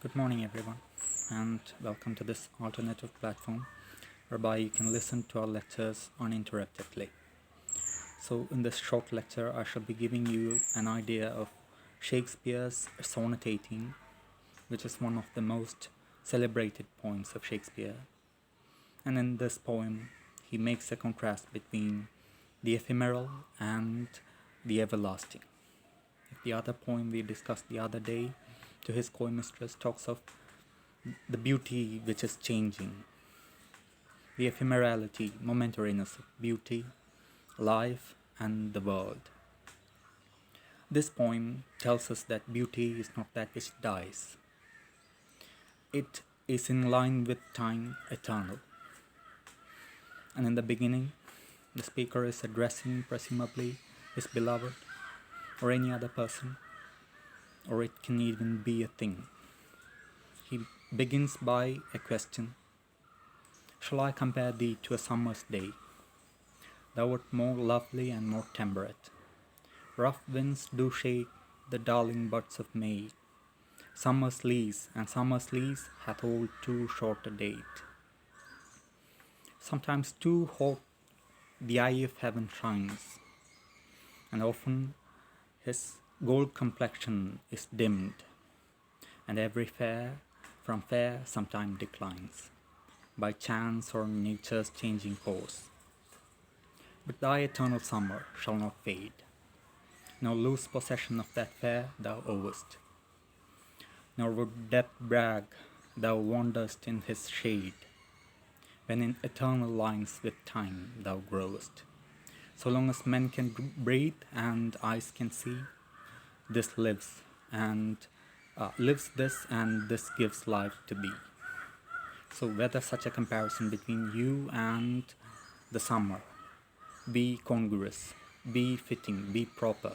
Good morning, everyone, and welcome to this alternative platform whereby you can listen to our lectures uninterruptedly. So, in this short lecture, I shall be giving you an idea of Shakespeare's Sonnet 18, which is one of the most celebrated poems of Shakespeare. And in this poem, he makes a contrast between the ephemeral and the everlasting. The other poem we discussed the other day, To His Coy Mistress, talks of the beauty which is changing, the ephemerality, momentariness of beauty, life, and the world. This poem tells us that beauty is not that which dies. It is in line with time eternal. And in the beginning, the speaker is addressing presumably his beloved or any other person, or it can even be a thing. He begins by a question: shall I compare thee to a summer's day? Thou art more lovely and more temperate. Rough winds do shake the darling buds of May. Summer's lease hath hold too short a date. Sometimes too hot the eye of heaven shines, and often his gold complexion is dimmed, and every fair from fair sometime declines, by chance or nature's changing course. But thy eternal summer shall not fade, nor lose possession of that fair thou owest. Nor would death brag thou wanderest in his shade, when in eternal lines with time thou growest. So long as men can breathe and eyes can see, this lives, and lives this, and this gives life to be. So whether such a comparison between you and the summer be congruous, be fitting, be proper,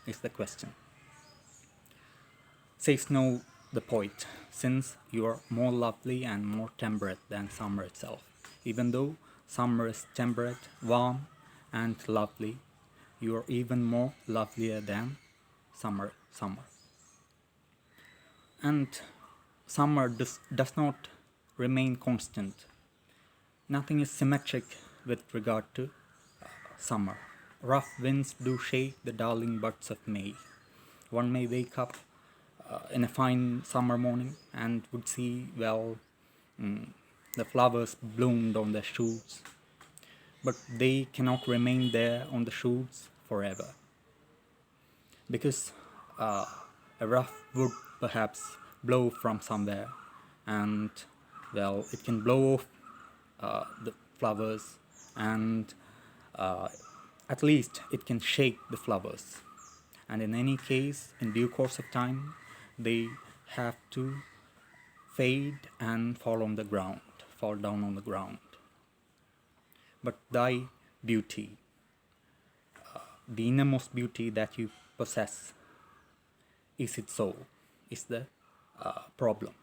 is the question. Says no the poet, since you are more lovely and more temperate than summer itself. Even though summer is temperate, warm, and lovely, you are even more lovelier than summer. And summer does not remain constant. Nothing is symmetric with regard to summer. Rough winds do shake the darling buds of May. One may wake up in a fine summer morning and would see, the flowers bloomed on their shoots, but they cannot remain there on the shoots forever, because a rough would perhaps blow from somewhere, and it can blow off the flowers, and at least it can shake the flowers, and in any case, in due course of time, they have to fade and fall down on the ground. But thy beauty, the innermost beauty that you possess, is it so? Is the problem.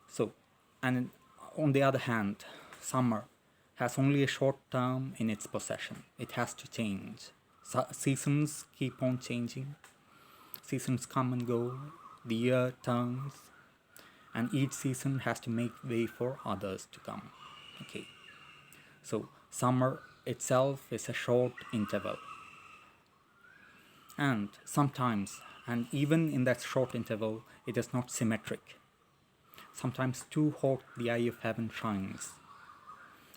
So, and on the other hand, summer has only a short term in its possession. It has to change. Seasons keep on changing. Seasons come and go. The year turns, and each season has to make way for others to come. Okay. So summer itself is a short interval. And sometimes, and even in that short interval, it is not symmetric. Sometimes too hot the eye of heaven shines,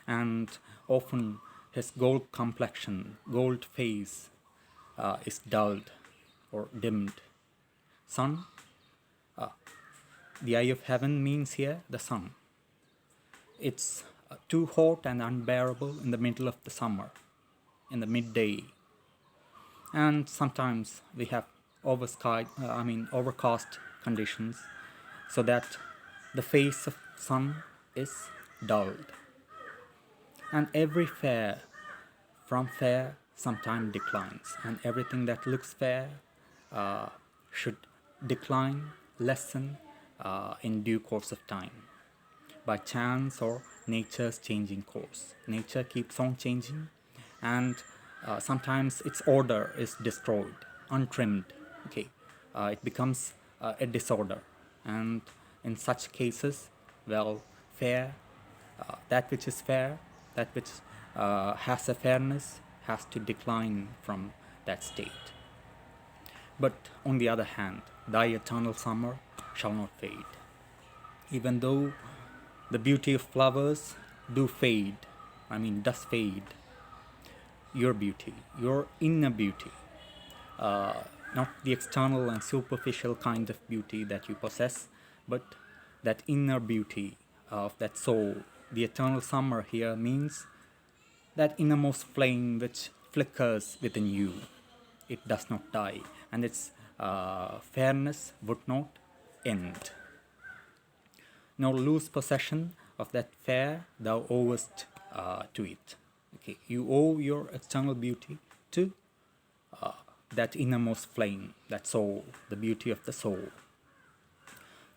and often his gold complexion, gold face is dulled or dimmed. Sun, the eye of heaven means here the sun. It's too hot and unbearable in the middle of the summer, in the midday. And sometimes we have overcast conditions, so that the face of sun is dulled. And every fair from fair sometime declines, and everything that looks fair should decline, lessen in due course of time, by chance or nature's changing course. Nature keeps on changing, and sometimes its order is destroyed, untrimmed. It becomes a disorder. And in such cases, well, that which is fair, that which has a fairness, has to decline from that state. But on the other hand, thy eternal summer shall not fade. Even though the beauty of flowers does fade, your beauty, your inner beauty, not the external and superficial kind of beauty that you possess, but that inner beauty of that soul. The eternal summer here means that innermost flame which flickers within you. It does not die, and its fairness would not end. Nor lose possession of that fair thou owest to it. Okay, you owe your external beauty to that innermost flame, that soul, the beauty of the soul.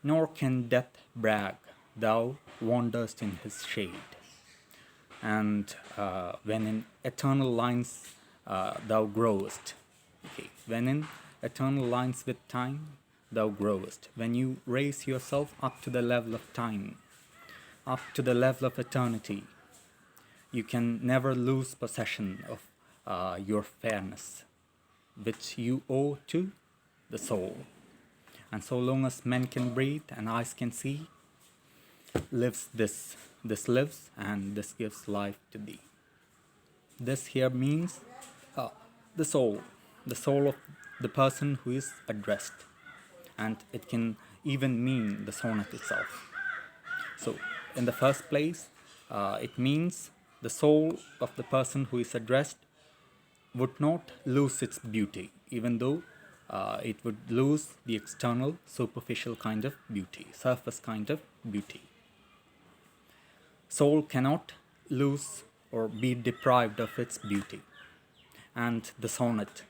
Nor can death brag, thou wanderest in his shade. And when in eternal lines thou growest, okay, when in eternal lines with time thou growest, when you raise yourself up to the level of time, up to the level of eternity, you can never lose possession of your fairness, which you owe to the soul. And so long as men can breathe and eyes can see, lives this lives, and this gives life to thee. This here means the soul of the person who is addressed, and it can even mean the sonnet itself. So in the first place, it means the soul of the person who is addressed would not lose its beauty, even though it would lose the external, superficial kind of beauty, surface kind of beauty. Soul cannot lose or be deprived of its beauty. And the sonnet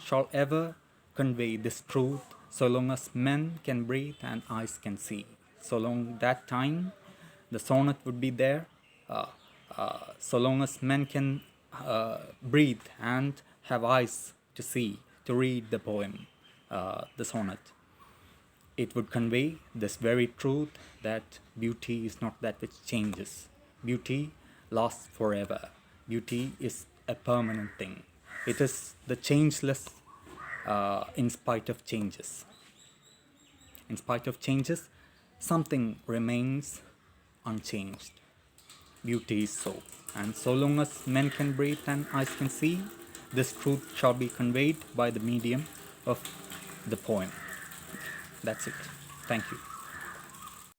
shall ever convey this truth so long as men can breathe and eyes can see. So long that time, the sonnet would be there. So long as men can breathe and have eyes to see, to read the poem, the sonnet, it would convey this very truth that beauty is not that which changes. Beauty lasts forever. Beauty is a permanent thing. It is the changeless in spite of changes. In spite of changes, something remains unchanged. Beauty is so. And so long as men can breathe and eyes can see, this truth shall be conveyed by the medium of the poem. That's it. Thank you.